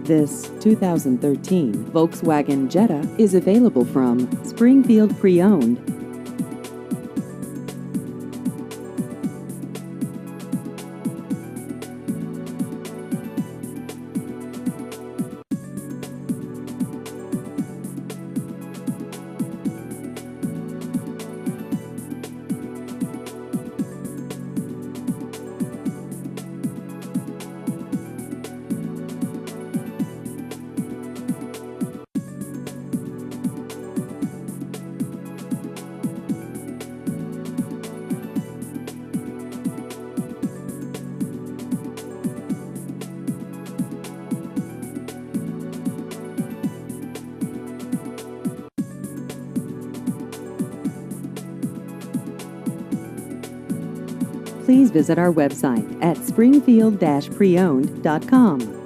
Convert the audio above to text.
This 2013 Volkswagen Jetta is available from Springfield Pre-Owned. Please visit our website at springfield-preowned.com.